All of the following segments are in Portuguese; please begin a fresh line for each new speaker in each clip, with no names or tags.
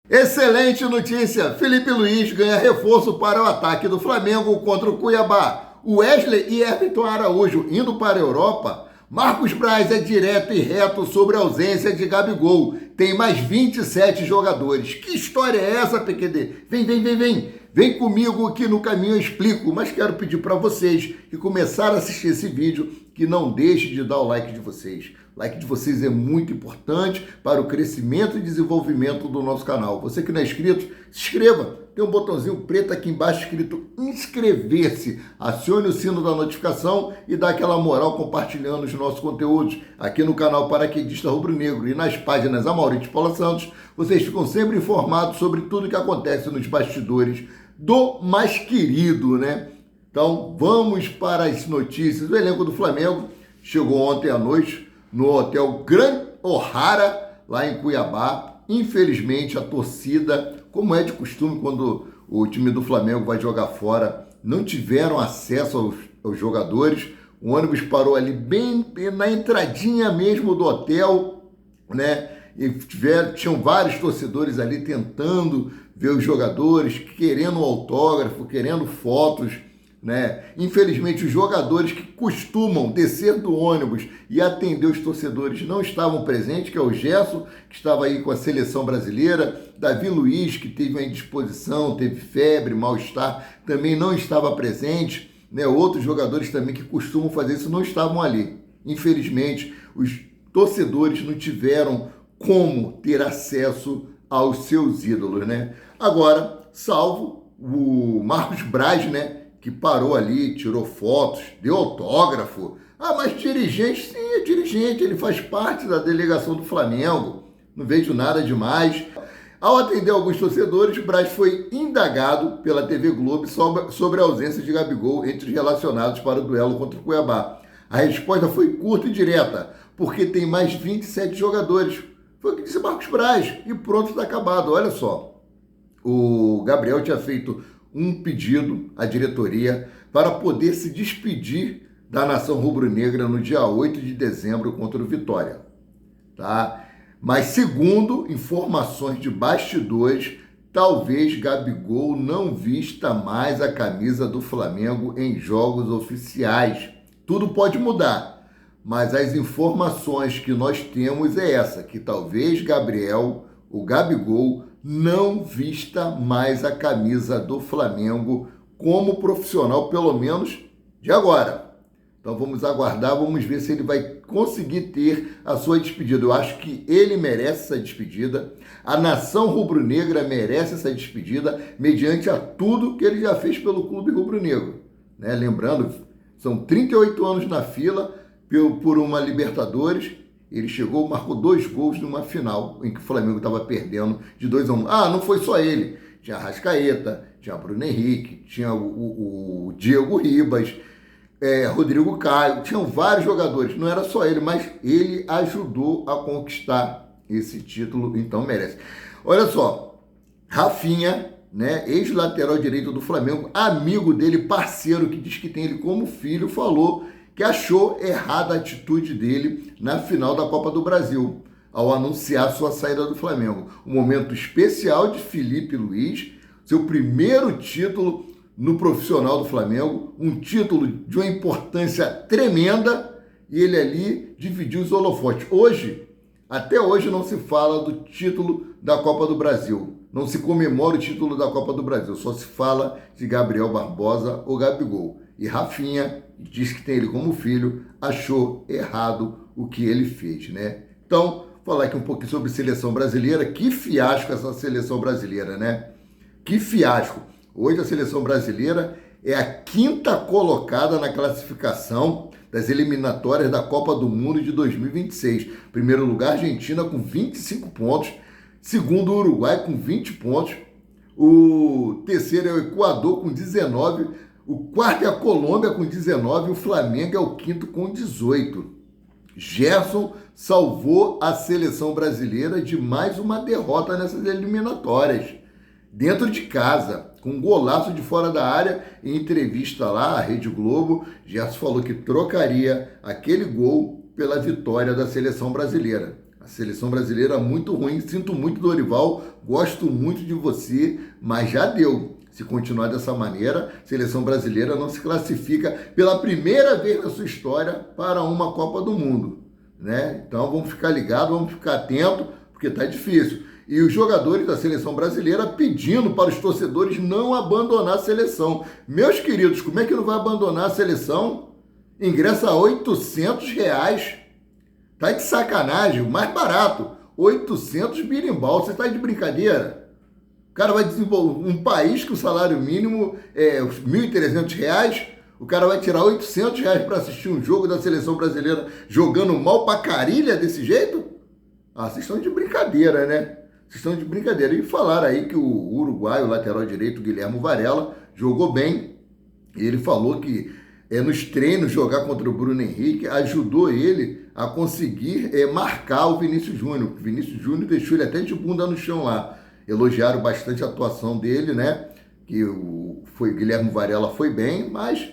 Excelente notícia! Felipe Luiz ganha reforço para o ataque do Flamengo contra o Cuiabá. Wesley e Everton Araújo indo para a Europa. Marcos Braz é direto e reto sobre a ausência de Gabigol. Tem mais 27 jogadores. Que história é essa, PQD? Vem. Vem comigo que no caminho eu explico. Mas quero pedir para vocês que começaram a assistir esse vídeo que não deixem de dar o like de vocês. O like de vocês é muito importante para o crescimento e desenvolvimento do nosso canal. Você que não é inscrito, se inscreva. Tem um botãozinho preto aqui embaixo escrito inscrever-se. Acione o sino da notificação e dá aquela moral compartilhando os nossos conteúdos aqui no canal Paraquedista Rubro Negro e nas páginas Amaury de Paula Santos. Vocês ficam sempre informados sobre tudo que acontece nos bastidores do mais querido, né? Então, vamos para as notícias. O elenco do Flamengo chegou ontem à noite no Hotel Grand O'Hara, lá em Cuiabá. Infelizmente, a torcida, como é de costume quando o time do Flamengo vai jogar fora, não tiveram acesso aos jogadores. O ônibus parou ali bem na entradinha mesmo do hotel, né? E tinham vários torcedores ali tentando ver os jogadores, querendo autógrafo, querendo fotos, né? Infelizmente, os jogadores que costumam descer do ônibus e atender os torcedores não estavam presentes, que é o Gerson, que estava aí com a seleção brasileira, Davi Luiz, que teve uma indisposição, teve febre, mal-estar, também não estava presente, né? Outros jogadores também que costumam fazer isso não estavam ali. Infelizmente, os torcedores não tiveram como ter acesso aos seus ídolos, né? Agora, salvo o Marcos Braz, né? Que parou ali, tirou fotos, deu autógrafo. Ah, mas dirigente, sim, é dirigente, ele faz parte da delegação do Flamengo. Não vejo nada demais. Ao atender alguns torcedores, Braz foi indagado pela TV Globo sobre a ausência de Gabigol entre os relacionados para o duelo contra o Cuiabá. A resposta foi curta e direta, porque tem mais 27 jogadores. Foi o que disse Marcos Braz, e pronto, está acabado. Olha só, o Gabriel tinha feito um pedido à diretoria para poder se despedir da nação rubro-negra no dia 8 de dezembro contra o Vitória, tá? Mas segundo informações de bastidores, talvez Gabigol não vista mais a camisa do Flamengo em jogos oficiais. Tudo pode mudar, mas as informações que nós temos é essa, que talvez o Gabigol, não vista mais a camisa do Flamengo como profissional, pelo menos de agora. Então vamos aguardar, vamos ver se ele vai conseguir ter a sua despedida. Eu acho que ele merece essa despedida, a nação rubro-negra merece essa despedida, mediante a tudo que ele já fez pelo clube rubro-negro, né? Lembrando, são 38 anos na fila por uma Libertadores. Ele chegou, marcou 2 gols numa final em que o Flamengo estava perdendo de 2-1. Ah, não foi só ele. Tinha Arrascaeta, tinha Bruno Henrique, tinha o Diego Ribas, Rodrigo Caio, tinham vários jogadores. Não era só ele, mas ele ajudou a conquistar esse título, então merece. Olha só, Rafinha, né, ex-lateral direito do Flamengo, amigo dele, parceiro, que diz que tem ele como filho, falou que achou errada a atitude dele na final da Copa do Brasil, ao anunciar sua saída do Flamengo. Um momento especial de Felipe Luiz, seu primeiro título no profissional do Flamengo, um título de uma importância tremenda, e ele ali dividiu os holofotes. Até hoje não se fala do título da Copa do Brasil, não se comemora o título da Copa do Brasil, só se fala de Gabriel Barbosa ou Gabigol. E Rafinha, diz que tem ele como filho, achou errado o que ele fez, né? Então, falar aqui um pouquinho sobre seleção brasileira. Que fiasco essa seleção brasileira, né? Que fiasco. Hoje a seleção brasileira é a 5ª colocada na classificação das eliminatórias da Copa do Mundo de 2026. Primeiro lugar, Argentina com 25 pontos. Segundo, o Uruguai com 20 pontos. O terceiro é o Equador com 19. O quarto é a Colômbia com 19, o Flamengo é o 5º com 18. Gerson salvou a seleção brasileira de mais uma derrota nessas eliminatórias, dentro de casa, com um golaço de fora da área. Em entrevista lá à Rede Globo, Gerson falou que trocaria aquele gol pela vitória da seleção brasileira. A seleção brasileira é muito ruim, sinto muito, Dorival, gosto muito de você, mas já deu. Se continuar dessa maneira, a seleção brasileira não se classifica pela primeira vez na sua história para uma Copa do Mundo, né? Então vamos ficar ligados, vamos ficar atentos, porque está difícil. E os jogadores da seleção brasileira pedindo para os torcedores não abandonar a seleção. Meus queridos, como é que não vai abandonar a seleção? Ingressa a R$800. Tá de sacanagem, o mais barato, 800 birimbau, você tá de brincadeira? O cara vai desenvolver um país que o salário mínimo é R$1.300, o cara vai tirar R$800 para assistir um jogo da seleção brasileira jogando mal pra carilha desse jeito? Ah, vocês estão de brincadeira, né? Vocês estão de brincadeira. E falaram aí que o uruguaio, o lateral direito, Guilherme Varela, jogou bem. Ele falou que nos treinos jogar contra o Bruno Henrique ajudou ele a conseguir marcar o Vinícius Júnior. O Vinícius Júnior deixou ele até de bunda no chão lá. Elogiaram bastante a atuação dele, né? Que o Guilherme Varela foi bem, mas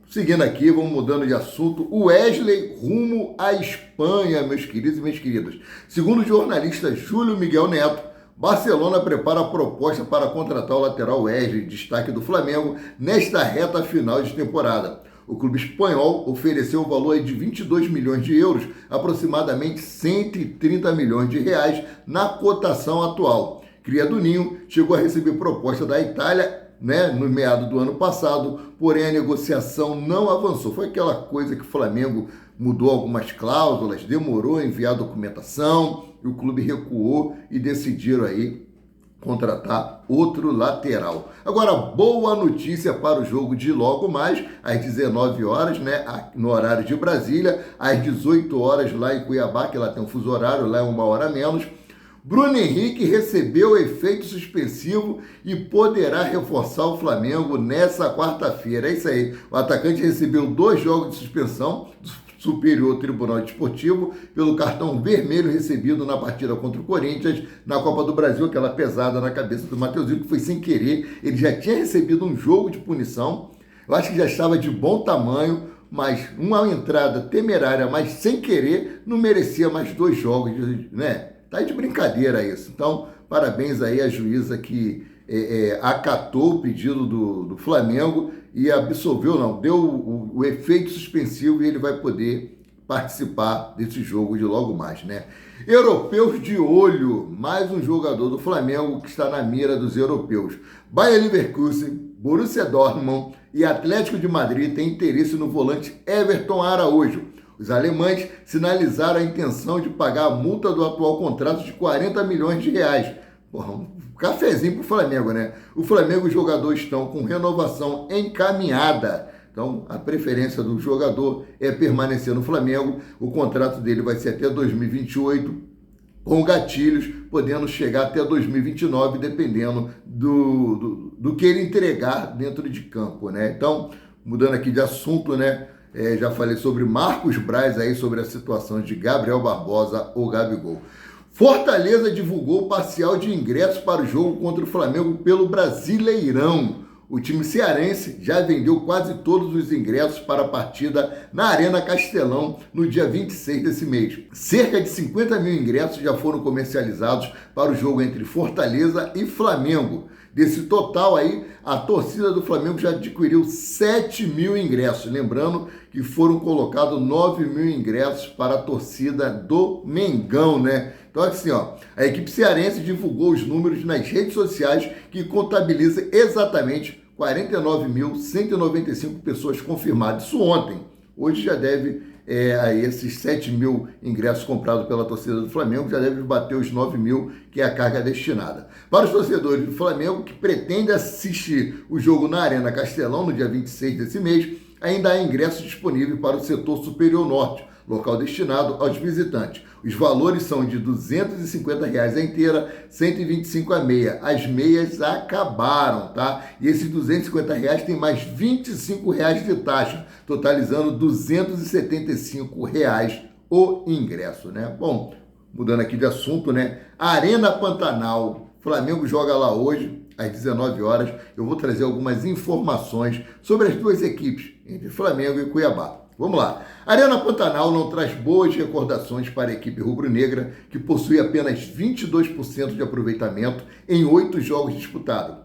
seguindo aqui, vamos mudando de assunto. O Wesley rumo à Espanha, meus queridos e minhas queridas. Segundo o jornalista Júlio Miguel Neto, Barcelona prepara a proposta para contratar o lateral Wesley, destaque do Flamengo, nesta reta final de temporada. O clube espanhol ofereceu o valor de 22 milhões de euros, aproximadamente 130 milhões de reais na cotação atual. Cria do Ninho chegou a receber proposta da Itália, né, no meado do ano passado, porém a negociação não avançou. Foi aquela coisa que o Flamengo mudou algumas cláusulas, demorou a enviar documentação, e o clube recuou e decidiram aí contratar outro lateral. Agora, boa notícia para o jogo de logo mais, às 19 horas, né, no horário de Brasília, às 18 horas lá em Cuiabá, que lá tem um fuso horário, lá é 1 hora a menos. Bruno Henrique recebeu efeito suspensivo e poderá reforçar o Flamengo nessa quarta-feira. É isso aí, o atacante recebeu 2 jogos de suspensão do Superior Tribunal Desportivo pelo cartão vermelho recebido na partida contra o Corinthians na Copa do Brasil, aquela pesada na cabeça do Mateuzinho, que foi sem querer. Ele já tinha recebido um jogo de punição, eu acho que já estava de bom tamanho, mas uma entrada temerária, mas sem querer, não merecia mais 2 jogos, né? Tá de brincadeira isso. Então, parabéns aí à juíza que acatou o pedido do Flamengo e absolveu, não, deu o efeito suspensivo e ele vai poder participar desse jogo de logo mais, né? Europeus de olho, mais um jogador do Flamengo que está na mira dos europeus. Bayer Leverkusen, Borussia Dortmund e Atlético de Madrid têm interesse no volante Everton Araújo. Os alemães sinalizaram a intenção de pagar a multa do atual contrato de 40 milhões de reais. Porra, um cafezinho para o Flamengo, né? O Flamengo e os jogadores estão com renovação encaminhada. Então, a preferência do jogador é permanecer no Flamengo. O contrato dele vai ser até 2028, com gatilhos, podendo chegar até 2029, dependendo do que ele entregar dentro de campo, né? Então, mudando aqui de assunto, né? Já falei sobre Marcos Braz aí, sobre a situação de Gabriel Barbosa, ou Gabigol. Fortaleza divulgou parcial de ingressos para o jogo contra o Flamengo pelo Brasileirão. O time cearense já vendeu quase todos os ingressos para a partida na Arena Castelão no dia 26 desse mês. Cerca de 50 mil ingressos já foram comercializados para o jogo entre Fortaleza e Flamengo. Desse total aí, a torcida do Flamengo já adquiriu 7 mil ingressos. Lembrando que foram colocados 9 mil ingressos para a torcida do Mengão, né? Então, assim, ó, a equipe cearense divulgou os números nas redes sociais que contabiliza exatamente 49.195 pessoas confirmadas. Isso ontem. Hoje já deve, aí esses 7 mil ingressos comprados pela torcida do Flamengo, já deve bater os 9 mil, que é a carga destinada. Para os torcedores do Flamengo que pretendem assistir o jogo na Arena Castelão no dia 26 desse mês, ainda há ingressos disponíveis para o setor superior norte, local destinado aos visitantes. Os valores são de R$ 250 a inteira, R$ 125 a meia. As meias acabaram, tá? E esses R$ 250 tem mais R$ 25 de taxa, totalizando R$ 275 o ingresso, né? Bom, mudando aqui de assunto, né? Arena Pantanal, Flamengo joga lá hoje, às 19 horas. Eu vou trazer algumas informações sobre as duas equipes, entre Flamengo e Cuiabá. Vamos lá. Arena Pantanal não traz boas recordações para a equipe rubro-negra, que possui apenas 22% de aproveitamento em 8 jogos disputados.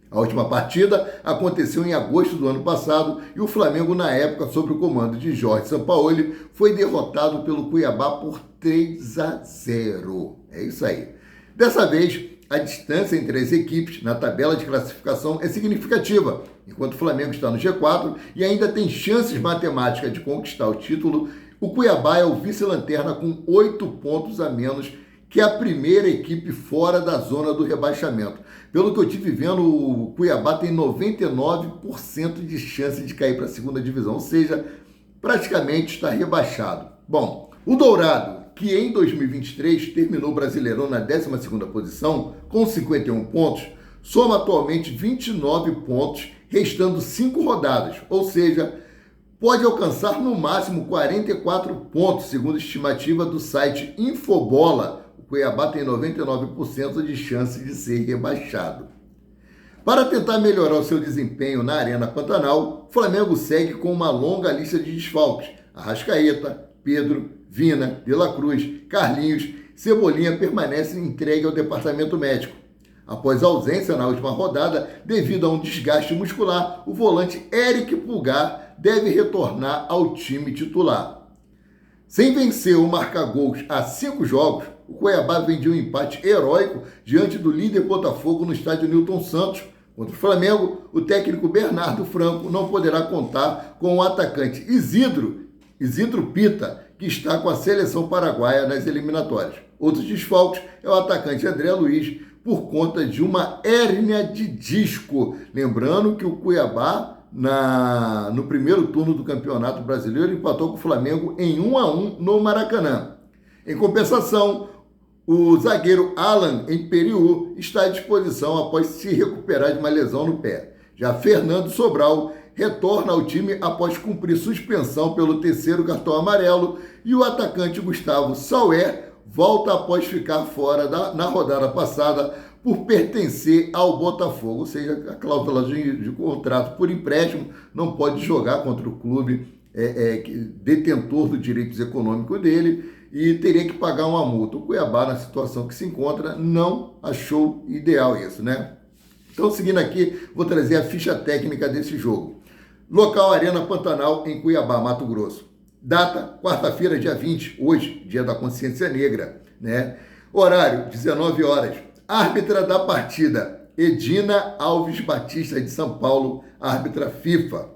A última partida aconteceu em agosto do ano passado e o Flamengo, na época, sob o comando de Jorge Sampaoli, foi derrotado pelo Cuiabá por 3-0. É isso aí. Dessa vez, a distância entre as equipes na tabela de classificação é significativa. Enquanto o Flamengo está no G4 e ainda tem chances matemáticas de conquistar o título, o Cuiabá é o vice-lanterna com 8 pontos a menos que a primeira equipe fora da zona do rebaixamento. Pelo que eu estive vendo, o Cuiabá tem 99% de chance de cair para a segunda divisão, ou seja, praticamente está rebaixado. Bom, o Dourado, que em 2023 terminou o Brasileirão na 12ª posição, com 51 pontos, soma atualmente 29 pontos, restando 5 rodadas, ou seja, pode alcançar no máximo 44 pontos, segundo a estimativa do site Infobola. O Cuiabá tem 99% de chance de ser rebaixado. Para tentar melhorar o seu desempenho na Arena Pantanal, o Flamengo segue com uma longa lista de desfalques. Arrascaeta, Pedro, Vina, De La Cruz, Carlinhos, Cebolinha permanecem entregue ao departamento médico. Após a ausência na última rodada, devido a um desgaste muscular, o volante Eric Pulgar deve retornar ao time titular. Sem vencer ou marcar gols há 5 jogos, o Cuiabá vem de um empate heróico diante do líder Botafogo no estádio Newton Santos. Contra o Flamengo, o técnico Bernardo Franco não poderá contar com o atacante Isidro Pita, que está com a seleção paraguaia nas eliminatórias. Outros desfalques é o atacante André Luiz, por conta de uma hérnia de disco. Lembrando que o Cuiabá, no primeiro turno do Campeonato Brasileiro, empatou com o Flamengo em 1-1 no Maracanã. Em compensação, o zagueiro Alan Emperiú está à disposição após se recuperar de uma lesão no pé. Já Fernando Sobral retorna ao time após cumprir suspensão pelo 3º cartão amarelo e o atacante Gustavo Sauer volta após ficar fora na rodada passada por pertencer ao Botafogo, ou seja, a cláusula de contrato por empréstimo, não pode jogar contra o clube detentor dos direitos econômicos dele e teria que pagar uma multa. O Cuiabá, na situação que se encontra, não achou ideal isso, né? Então, seguindo aqui, vou trazer a ficha técnica desse jogo. Local Arena Pantanal, em Cuiabá, Mato Grosso. Data, quarta-feira, dia 20, hoje, dia da consciência negra, né? Horário, 19 horas. Árbitra da partida, Edina Alves Batista, de São Paulo, árbitra FIFA.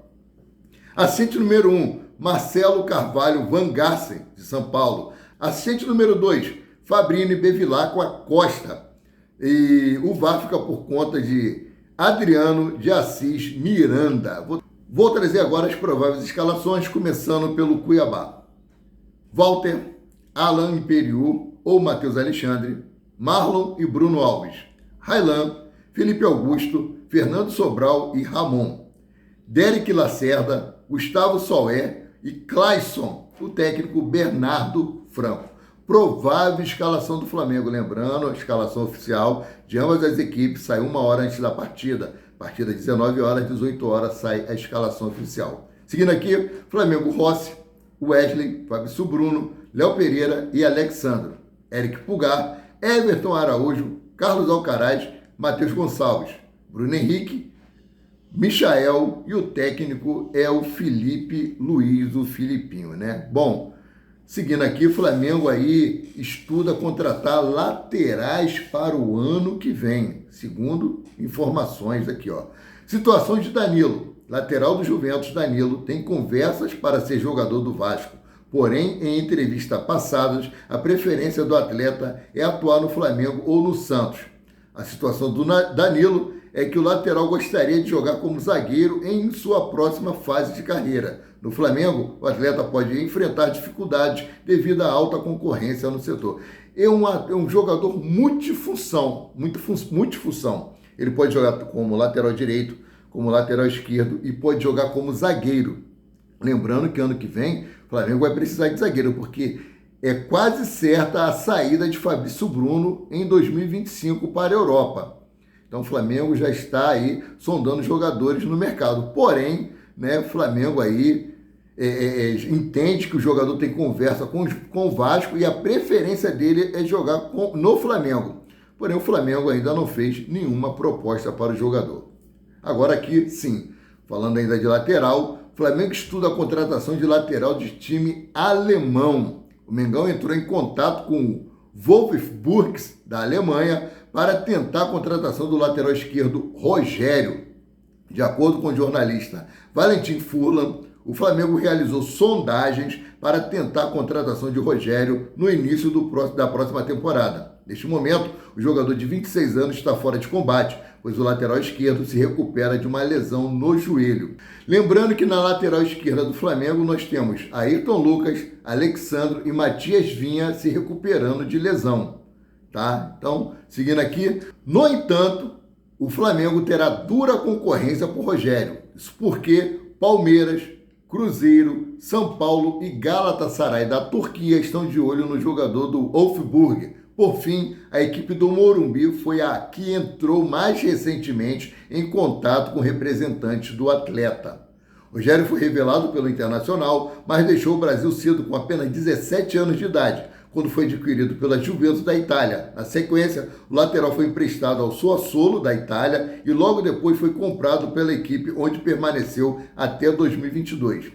Assistente número 1, Marcelo Carvalho Van Garsen, de São Paulo. Assistente número 2, Fabrini Bevilacqua Costa. E o VAR fica por conta de Adriano de Assis Miranda. Vou trazer agora as prováveis escalações, começando pelo Cuiabá. Walter, Alan Imperiú ou Matheus Alexandre, Marlon e Bruno Alves, Raylan, Felipe Augusto, Fernando Sobral e Ramon, Derek Lacerda, Gustavo Sauer e Clayson, o técnico Bernardo Franco. Provável escalação do Flamengo, lembrando, a escalação oficial de ambas as equipes saiu 1 hora antes da partida. Partida 19 horas, 18 horas sai a escalação oficial. Seguindo aqui, Flamengo Rossi, Wesley, Fabrício Bruno, Léo Pereira e Alexandro, Eric Pulgar, Everton Araújo, Carlos Alcaraz, Matheus Gonçalves, Bruno Henrique, Michael e o técnico é o Felipe Luiz, o Filipinho, né? Bom, seguindo aqui, o Flamengo aí estuda contratar laterais para o ano que vem, segundo informações aqui, ó. Situação de Danilo, lateral do Juventus. Danilo tem conversas para ser jogador do Vasco, porém, em entrevistas passadas, a preferência do atleta é atuar no Flamengo ou no Santos. A situação do Danilo é que o lateral gostaria de jogar como zagueiro em sua próxima fase de carreira. No Flamengo, o atleta pode enfrentar dificuldades devido à alta concorrência no setor. É um jogador multifunção. Ele pode jogar como lateral direito, como lateral esquerdo e pode jogar como zagueiro. Lembrando que ano que vem, o Flamengo vai precisar de zagueiro, porque é quase certa a saída de Fabrício Bruno em 2025 para a Europa. Então o Flamengo já está aí sondando jogadores no mercado. Porém, né, o Flamengo aí entende que o jogador tem conversa com o Vasco e a preferência dele é jogar no Flamengo. Porém, o Flamengo ainda não fez nenhuma proposta para o jogador. Agora aqui, sim, falando ainda de lateral, o Flamengo estuda a contratação de lateral de time alemão. O Mengão entrou em contato com o Wolfsburg, da Alemanha, para tentar a contratação do lateral esquerdo Rogério. De acordo com o jornalista Valentin Furlan, o Flamengo realizou sondagens para tentar a contratação de Rogério no início da próxima temporada. Neste momento, o jogador de 26 anos está fora de combate, pois o lateral esquerdo se recupera de uma lesão no joelho. Lembrando que na lateral esquerda do Flamengo nós temos Ayrton Lucas, Alexandro e Matias Vinha se recuperando de lesão. Tá? Então, seguindo aqui, no entanto, o Flamengo terá dura concorrência por Rogério. Isso porque Palmeiras, Cruzeiro, São Paulo e Galatasaray da Turquia estão de olho no jogador do Wolfsburg. Por fim, a equipe do Morumbi foi a que entrou mais recentemente em contato com representantes do atleta. Rogério foi revelado pelo Internacional, mas deixou o Brasil cedo com apenas 17 anos de idade, quando foi adquirido pela Juventus da Itália. Na sequência, o lateral foi emprestado ao Sassuolo da Itália e logo depois foi comprado pela equipe, onde permaneceu até 2022.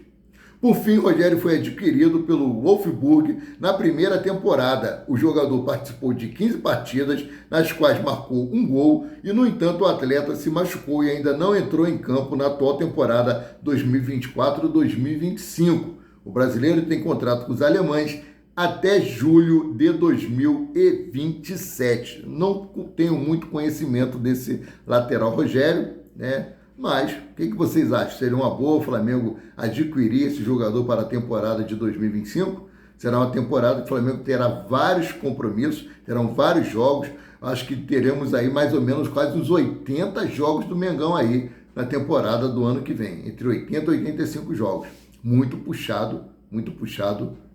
Por fim, Rogério foi adquirido pelo Wolfsburg na primeira temporada. O jogador participou de 15 partidas, nas quais marcou um gol e, no entanto, o atleta se machucou e ainda não entrou em campo na atual temporada 2024-2025. O brasileiro tem contrato com os alemães até julho de 2027. Não tenho muito conhecimento desse lateral Rogério, né? Mas, o que vocês acham? Seria uma boa o Flamengo adquirir esse jogador para a temporada de 2025? Será uma temporada que o Flamengo terá vários compromissos, terão vários jogos. Acho que teremos aí mais ou menos quase uns 80 jogos do Mengão aí na temporada do ano que vem. Entre 80 e 85 jogos. Muito puxado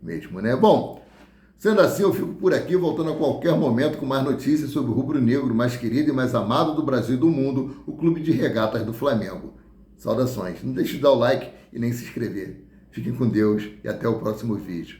mesmo, né? Bom, sendo assim, eu fico por aqui, voltando a qualquer momento com mais notícias sobre o rubro-negro mais querido e mais amado do Brasil e do mundo, o Clube de Regatas do Flamengo. Saudações. Não deixe de dar o like e nem se inscrever. Fiquem com Deus e até o próximo vídeo.